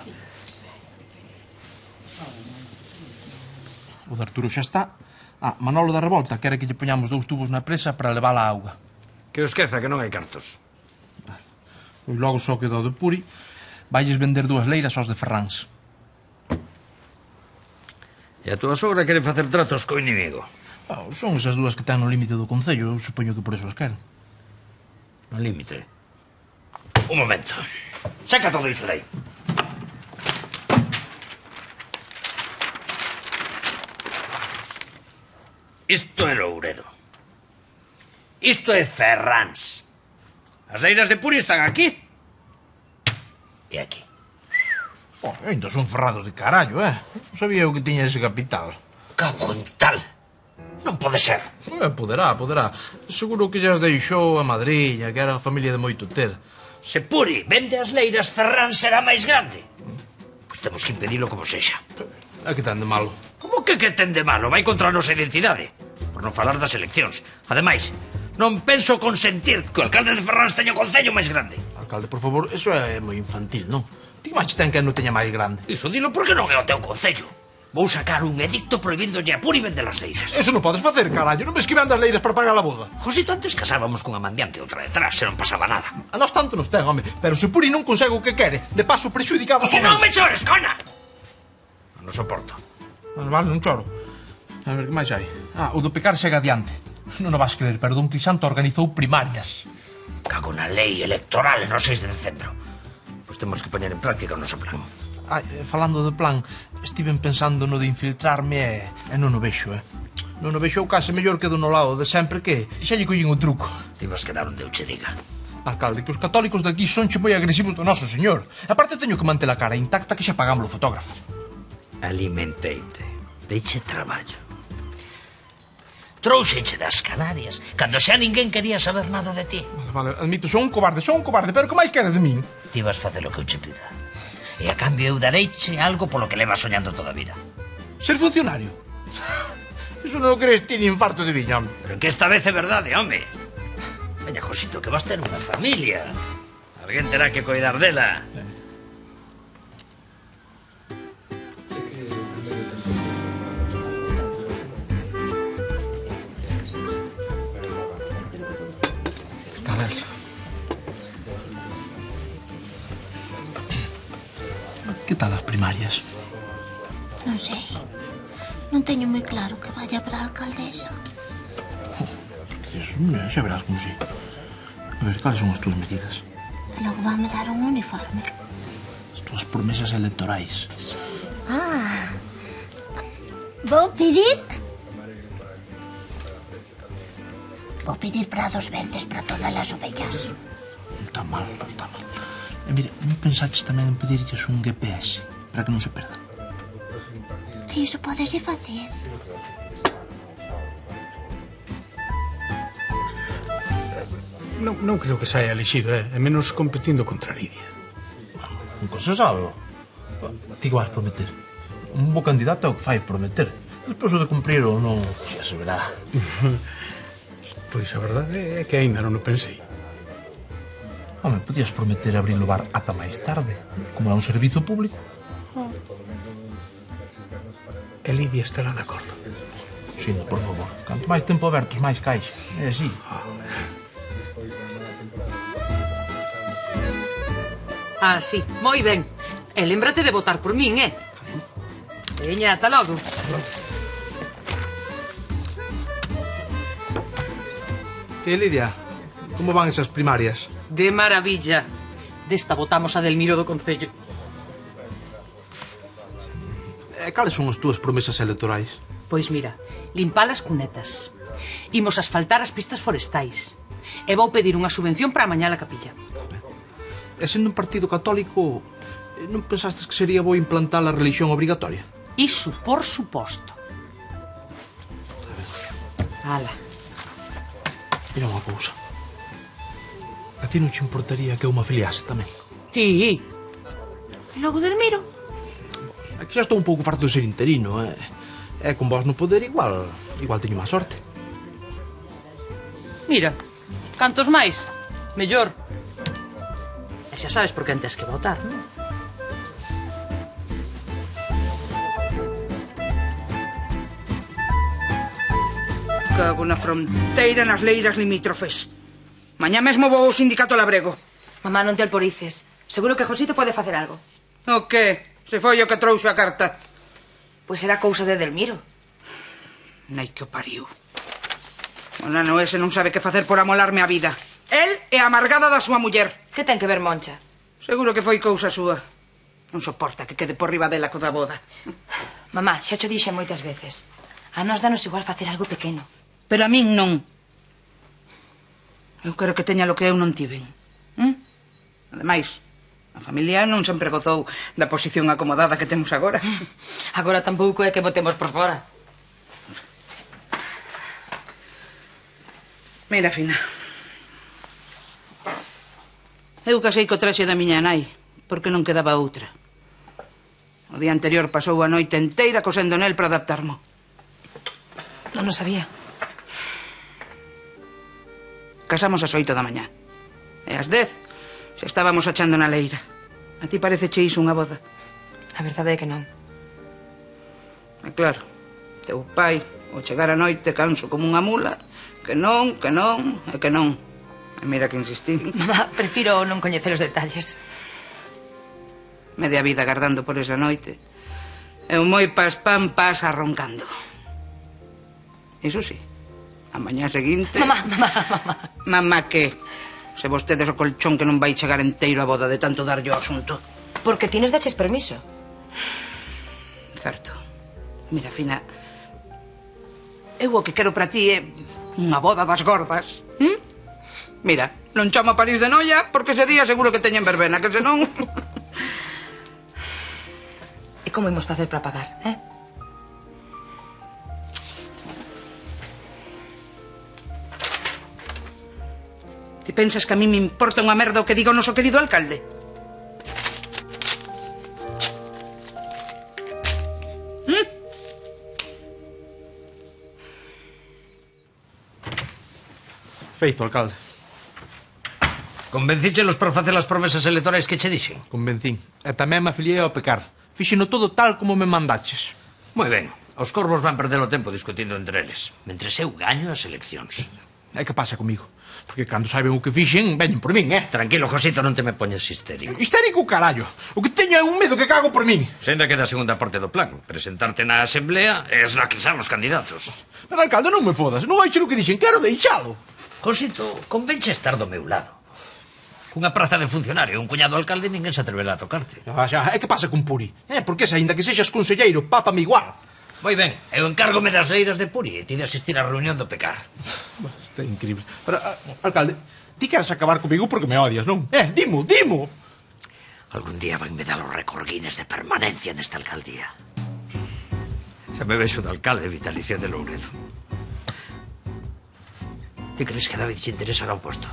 O de Arturo xa está. Manolo da Revolta quere que lle poñamos 2 tubos na presa para levar a auga. Que os esqueza que non hai cartos. Pois logo só quedou de Puri. Vailles vender 2 leiras aos de Ferráns. E a túa sogra quere facer tratos co inimigo. Son esas dúas que están no límite do concello. Eu supoño que por eso as queren. No límite? Un momento. Saca todo iso de aí. Isto é Louredo. Isto é Ferrans. As leiras de Puri están aquí. E aquí. Ainda son ferrados de carallo, Non sabía eu que tiña ese capital. Cago en tal. Non pode ser. Poderá. Seguro que xa as deixou a madriña, que era a familia de moito ter. Se Puri vende as leiras, Ferrans será máis grande. Pois temos que impedilo como sexa. A que ten de malo? Como que ten de malo? Vai contra a nosa identidade. Por non falar das eleccións. Ademais, non penso consentir que o alcalde de Ferrans teña o concello máis grande. Alcalde, por favor, eso é moi infantil, non? Ti máis ten que non teña máis grande. Iso dilo porque non é o teu concello. Vou sacar un edicto prohibíndolle a Puri vender as leiras. Eso non podes facer, carallo. Non ves que vende as leiras para pagar a boda. Josito, antes casábamos cunha mandiante e outra detrás, se non pasaba nada. A nós tanto nos ten, home. Pero se Puri non consegue o que quere, de paso prexudicado... Se non me chores, cona! Non soporto. Vale, non choro. A ver, que máis hai? O do pecar segue adiante. Non o vas creer, pero Don Crisanto organizou primarias. Cago na lei electoral no 6 de decembro. Pois temos que poñer en práctica o noso plan. Falando do plan, estiven pensando no de infiltrarme e non o vexo, Non o vexo case mellor que do no lado de sempre que xa lle collín o truco. Ti vas quedar onde eu che diga. Alcalde, que os católicos de aquí son che moi agresivos do noso señor. Aparte teño que manter a cara intacta que xa pagamos o fotógrafo. Alimenteite. Deixe traballo. Trouxeche das Canarias, cando xa ninguén quería saber nada de ti. Vale, admito, son un cobarde, pero que máis queres de min? Ti vas facer o que eu che pida. E a cambio eu dareiche algo polo que levas soñando toda a vida. Ser funcionario? Eso non o crees ti ni infarto de viña, home. Pero que esta vez é verdade, home. Veña, Josito, que vas ter unha familia. Alguén terá que coidar dela. Elsa. Que tal as primarias? Non sei. Non teño moi claro que vaya para a alcaldesa. Dios mío, xa verás como si. A ver, cales son as túas medidas? E logo van me dar un uniforme. As túas promesas electorais. Vou pedir... Vou pedir prados verdes para todas as ovellas. Non está mal, non está mal. E mire, non pensaches tamén en pedirlles un GPS para que non se perdan? E iso podese facer. Non creo que saia elixido, e menos competindo contra Lidia. Nunca se sabe. Ti que vas prometer? Un bo candidato é o que fai prometer. Despois o de cumprir ou non, xa se verá. Pois a verdade é que aínda non o pensei. Home, podías prometer abrir o bar ata máis tarde, como é un servizo público. E Lidia estará de acordo. Sino, por favor, canto máis tempo abertos, máis caixa. É así. Sí, moi ben. E lémbrate de votar por min, Veña, ata logo. Que, Lidia, como van esas primarias? De maravilla. Desta votamos a Delmiro do Concello. Cales son as túas promesas electorais? Pois mira, limpar as cunetas. Imos asfaltar as pistas forestais. E vou pedir unha subvención para amañar a capilla. E sendo un partido católico, non pensastes que sería bo implantar a religión obrigatoria? Iso, por suposto. Ala. Mira unha cousa. A ti non te importaría que eu me afiliase tamén? Ti. E logo Delmiro? Aquí xa estou un pouco farto de ser interino, E con vos no poder igual teño máis sorte. Mira, cantos máis, mellor. E xa sabes por quen tes que votar, non? Cago na fronteira nas leiras limítrofes. Mañá mesmo vou ao sindicato labrego. Mamá, non te alporices. Seguro que Josito pode facer algo. O que? Se foi o que trouxo a carta. Pois era cousa de Edelmiro. Nei que o pariu. O nano ese non sabe que facer por amolarme a vida. El é a amargada da súa muller. Que ten que ver, Moncha? Seguro que foi cousa súa. Non soporta que quede por riba dela co da boda. Mamá, xa cho dixe moitas veces. A nos danos igual facer algo pequeno. Pero a min non. Eu quero que teña lo que eu non tiven. Ademais, a familia non sempre gozou da posición acomodada que temos agora. Agora tampouco é que botemos por fora. Mira, Fina. Eu casei co traxe da miña nai, porque non quedaba outra. O día anterior pasou a noite enteira cosendo nel para adaptarmo. Non o sabía. Casamos ás 8 da mañá. E ás 10 xa estábamos achando na leira. A ti parece che iso unha boda? A verdade é que non. E claro, teu pai, ao chegar a noite canso como unha mula, que non, e que non. E mira que insistí. Mamá, prefiro non coñecer os detalles. Media vida agardando por esa noite. E un moi paspán pasa roncando. Iso sí, a mañá seguinte... Mamá. Mamá que? Se vostedes o colchón que non vai chegar enteiro a boda de tanto darlle o asunto. Porque ti nos daches permiso. Certo. Mira, Fina, eu o que quero para ti é unha boda das gordas. Mira, non chamo a París de noia porque ese día seguro que teñen verbena, que senón... E como imos facer para pagar, Ti pensas que a mí me importa unha merda o que diga o noso querido alcalde? Feito, alcalde. Convencíchelos para facer as promesas electorais que che dixen? Convencín. E tamén me afiliei ao pecar. Fixeno todo tal como me mandaches. Moi ben. Os corvos van perder o tempo discutindo entre eles, mentres eu gaño as eleccións. E que pasa comigo? Porque cando saben o que fixen, veñen por min, Tranquilo, Josito, non te me poñes histérico. Histérico, carallo. O que teño é un medo que cago por min. Senda que da segunda parte do plan. Presentarte na asamblea e esnaquizar os candidatos. Pero, alcalde, non me fodas. Non vai ser o que dixen. Quero deixalo. Josito, convenche estar do meu lado. Cunha praza de funcionario, un cuñado alcalde, ninguén se atreverá a tocarte. Xa, e que pasa con Puri? Porque aínda que sexas conselleiro, pápame igual. Moi ben, eu encárgome das reiras de Puri e ti de asistir á reunión do pecar. Está increíble. Pero, alcalde, ti queres acabar comigo porque me odias, non? Dimo. Algún día vanme dar os recorguines de permanencia nesta alcaldía. Xa me vexo de alcalde vitalicio de Louredo. Ti crees que a David che interesará o posto?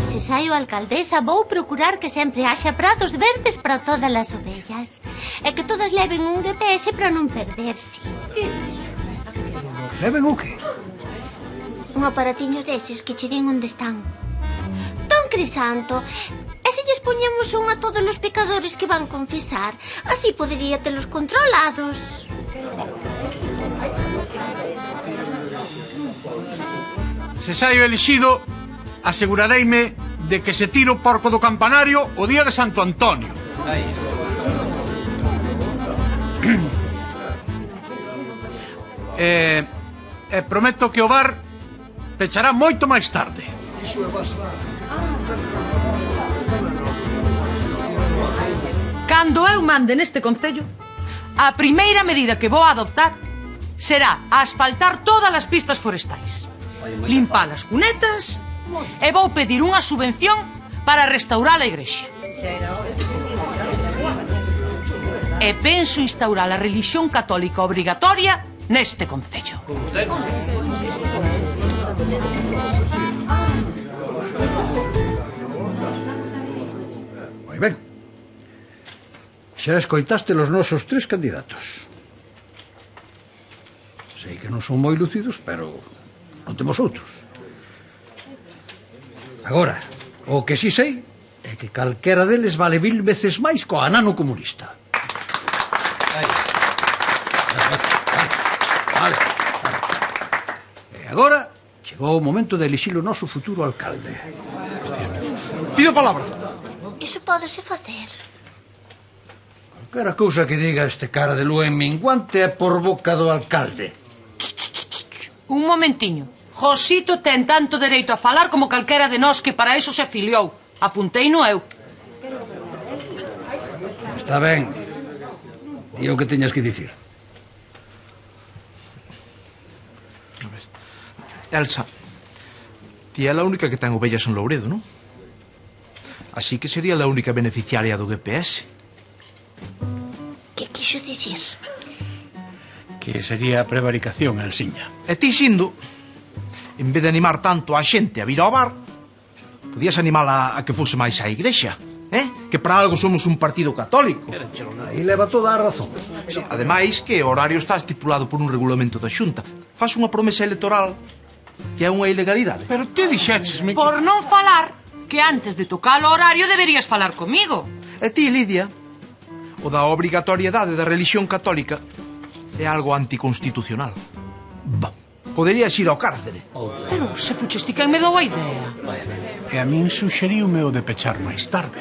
Se saio alcaldesa, vou procurar que sempre haxa prados verdes para todas as ovellas. E que todas leven un GPS para non perderse. Leven o que? Un aparatiño deses que che din onde están. Don Crisanto, e se lles poñemos un a todos os pecadores que van confesar, así podería telos controlados. Se saio elixido, asegurareime de que se tiro o porco do campanario o día de Santo Antonio. E prometo que o bar pechará moito máis tarde. Cando eu mande neste concello, a primeira medida que vou adoptar será asfaltar todas as pistas forestais, limpar as cunetas e vou pedir unha subvención para restaurar a igrexa. E penso instaurar a religión católica obrigatoria neste concello. Moi ben. Xa escoitaste os nosos 3 candidatos. Sei que non son moi lucidos, pero non temos outros. Agora, o que si sei é que calquera deles vale 1000 veces máis co anano comunista. Vale. agora chegou o momento de elixir o noso futuro alcalde. Pido palabra. Iso pódese facer. Calquera cousa que diga este cara de lúa en minguante é por boca do alcalde. Un momentiño. Josito ten tanto dereito a falar como calquera de nós que para iso se afiliou. Apunteino eu. Está ben. Di o que teñas que dicir. Elsa, ti é a única que ten ovellas en Louredo, non? Así que sería a única beneficiaria do GPS. Que quixo dicir? Que sería prevaricación, Elsiña. E ti, Xindo, en vez de animar tanto a xente a vir ao bar, podías animala a que fose máis á igrexa, que para algo somos un partido católico. Aí leva toda a razón. Ademais, que o horario está estipulado por un regulamento da Xunta. Faz unha promesa electoral que é unha ilegalidade. Pero te dixéchesme... Por non falar que antes de tocar o horario deberías falar comigo. E ti, Lidia, o da obrigatoriedade da religión católica é algo anticonstitucional. Poderías ir ao cárcere. Pero se fuches ti quen me dou a idea. E a min suxeriume o de pechar máis tarde.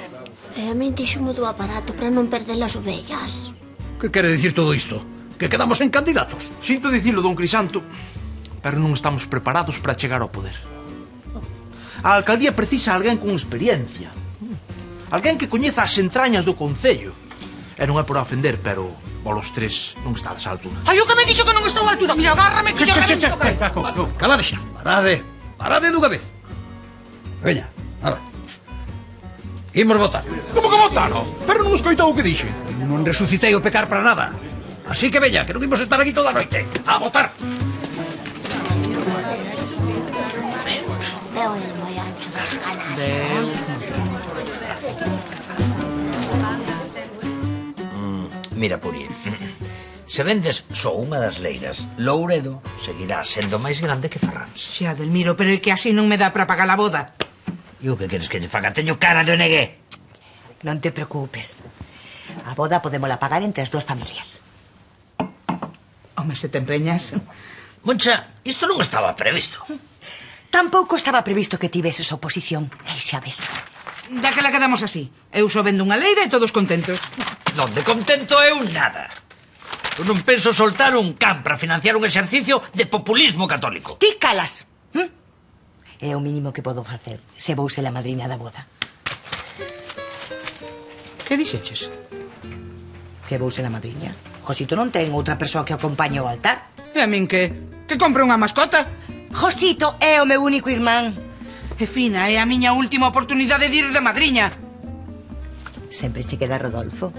E a min dixumo do aparato para non perder as ovellas. Que quere dicir todo isto? Que quedamos en candidatos? Sinto dicilo, don Crisanto, pero non estamos preparados para chegar ao poder. A alcaldía precisa alguén con experiencia. Alguén que coñeza as entrañas do concello. E non é por ofender, pero polos tres non está a altura. Ai, o que me dixo que non estou a altura. Mira, agárrame que yo revento. Calade xa. Parade dunha vez. Veña, ala. Imos votar. Como que votar? Pero non escoitou o que dixe. Non resucitei o pecar para nada. Así que veña, que non imos estar aquí toda a noite. A votar. Veo el moi ancho das Canarias. Mira, Puri, se vendes só unha das leiras, Louredo seguirá sendo máis grande que Ferrans. Xa, Delmiro, pero é que así non me dá para pagar a boda. E o que queres que lle faga? Teño cara de negué. Non te preocupes. A boda podémola pagar entre as dúas familias. Home, se te empeñas. Moncha, isto non estaba previsto. Tampouco estaba previsto que tiveses oposición. E xa ves. Daquela quedamos así. Eu só vendo unha leira e todos contentos. Non de contento eu nada. Eu non penso soltar un can para financiar un exercicio de populismo católico. Ti calas. É o mínimo que podo facer se vou ser a madrina da boda. Que dixeches? Que vou ser a madriña. Josito non ten outra persoa que acompañe ao altar. E a min que? Que compre unha mascota? Josito é o meu único irmán. E Fina, é a miña última oportunidade de ir de madriña. Sempre che queda Rodolfo.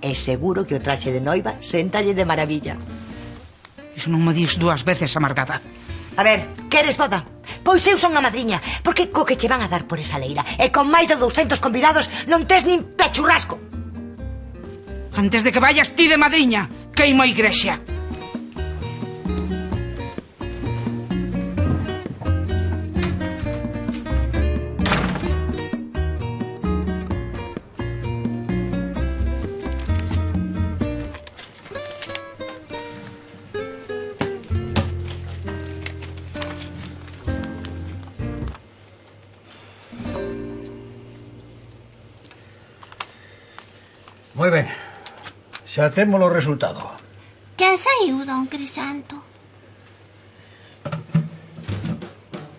É seguro que o traxe de noiva séntalle de maravilla. Iso non me dix dúas veces, amargada. A ver, queres boda? Pois eu son a madriña, porque co que che van a dar por esa leira e con máis de 200 convidados non tes nin pechurrasco. Antes de que vayas ti de madriña, queimo a igrexa. Moi ben. Xa temos o resultado. Quen saiu, don Crisanto?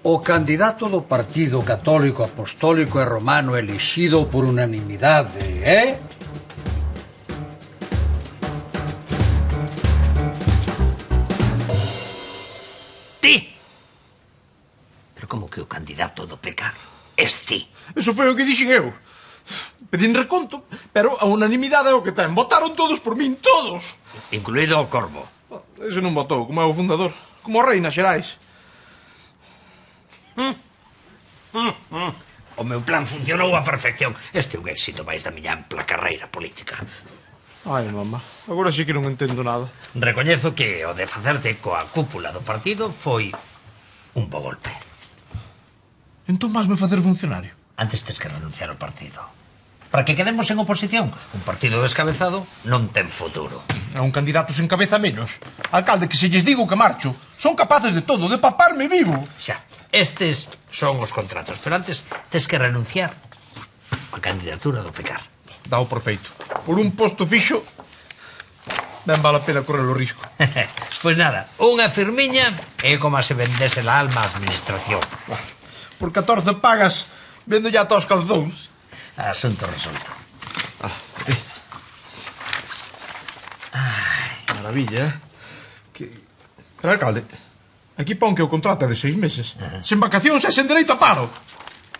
O candidato do Partido Católico Apostólico e Romano elixido por unanimidade é... Ti! Pero como que o candidato do pecar es ti? Eso foi o que dixen eu. Pedín reconto, pero a unanimidade é o que ten. Votaron todos por min, todos. Incluído o Corvo. Ese non votou, como é o fundador. Como o rei nas Xerais. O meu plan funcionou a perfección. Este é un éxito máis da miña ampla carreira política. Ai, mamá, agora sí que non entendo nada. Recoñezo que o de facerte coa cúpula do partido foi un bo golpe. Entón vasme facer funcionario? Antes tes que renunciar ao partido. Para que quedemos en oposición. Un partido descabezado non ten futuro. É un candidato sen cabeza menos. Alcalde, que se lles digo que marcho, son capaces de todo, de paparme vivo. Xa, estes son os contratos, pero antes tes que renunciar a candidatura do Pecar. Dao por feito. Por un posto fixo, ben vale a pena correr o risco. Pois nada, unha firmiña é como se vendese la alma á administración. Por 14 pagas, vendo ya todos os calzóns. Asunto resolto. Maravilla, Pero, alcalde, aquí pon que o contrato é de 6 meses. Sen vacacións e sen dereito a paro.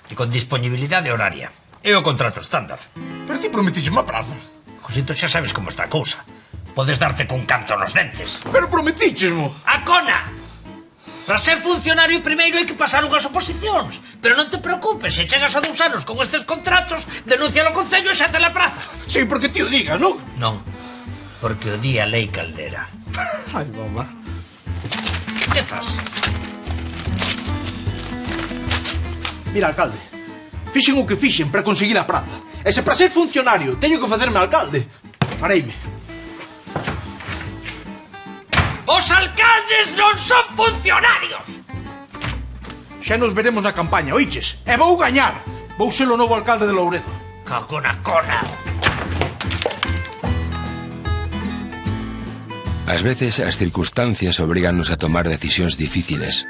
E con disponibilidade horaria. É o contrato estándar. Pero ti prometixes má praza. Josito, xa sabes como está a cousa. Podes darte cun canto nos dentes. Pero prometíchesmo. A cona! Para ser funcionario primeiro hai que pasar unhas oposicións. Pero non te preocupes, se chegas a 2 anos con estes contratos, denuncia ao Concello e xa te la praza. Sí, porque ti o digas, non? Non, porque o di a lei Caldera. Ai, mamá. Que faz? Mira, alcalde, fixen o que fixen para conseguir a praza. E se para ser funcionario teño que facerme alcalde, fareime. Os alcaldes non son funcionarios! Xa nos veremos na campaña, oiches? E vou gañar. Vou ser o novo alcalde de Louredo. Cago na cona. Ás veces as circunstancias obriganos a tomar decisións difíciles,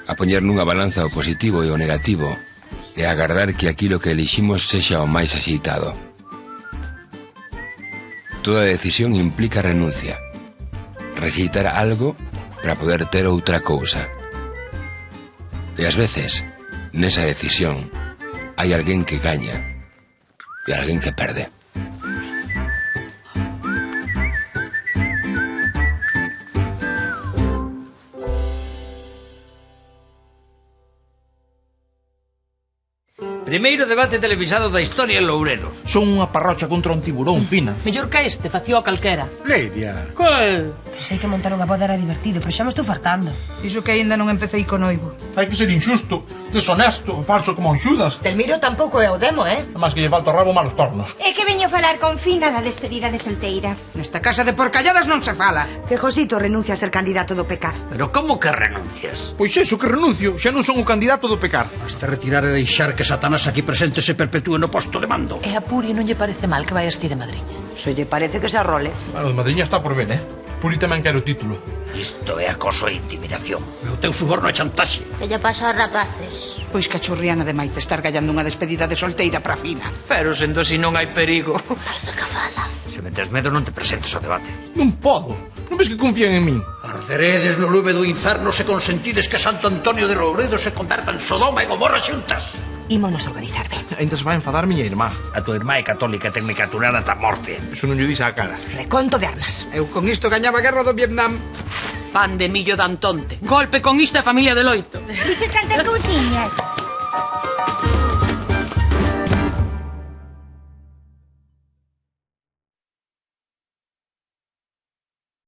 a poñer nunha balanza o positivo e o negativo, e a agardar que aquilo que eliximos sexa o máis axeitado. Toda decisión implica renuncia. Rexeitar algo para poder ter outra cousa. E ás veces, nesa decisión, hai alguén que gaña e alguén que perde. Primeiro debate televisado da historia en Louredo. Son unha parrocha contra un tiburón, fina. Mellor que este, facía o calquera. Leidia. Que? Sei que montar unha boda era divertido, pero xa me estou fartando. Iso que aínda non empecéi co noivo. Hai que ser injusto, deshonesto, falso como un Xudas. Delmiro tampouco é o demo, Además que lle falta o rabo malos tornos. É que veño falar con Fina da despedida de solteira. Nesta casa de porcalladas non se fala. Que Josito renuncia a ser candidato do Pecar. Pero como que renuncias? Pois eso, que renuncio, xa non son o candidato do Pecar. Hasta retirar e deixar que Satanás aquí presente se perpetúe no posto de mando. E a Puri non lle parece mal que vayas ti de madriña? Se lle parece que se arrole. Bueno, de madriña está por ver, Puri tamén quero o título. Isto é acoso e intimidación. O teu suborno é chantaxe. Que lle pasa aos rapaces? Pois cachurriana de Maite estar gallando unha despedida de solteira para Fina. Pero sendo así non hai perigo. Parece que fala. Se metes medo non te presentes ao debate. Non podo. Non ves que confían en min? Arderedes no lume do inferno se consentides que Santo Antonio de Louredo se converta en Sodoma e Gomorra xuntas. Ímonos a organizar ben. Ainda se vai enfadar miña irmá. A tua irmá é católica e tenme que aturar ata a morte. Eso non lle dixe á cara. Reconto de armas. Eu con isto gañaba a guerra do Vietnam. Pan de millo dantonte. Golpe con isto e familia de loito. Viches cantas cousiñas?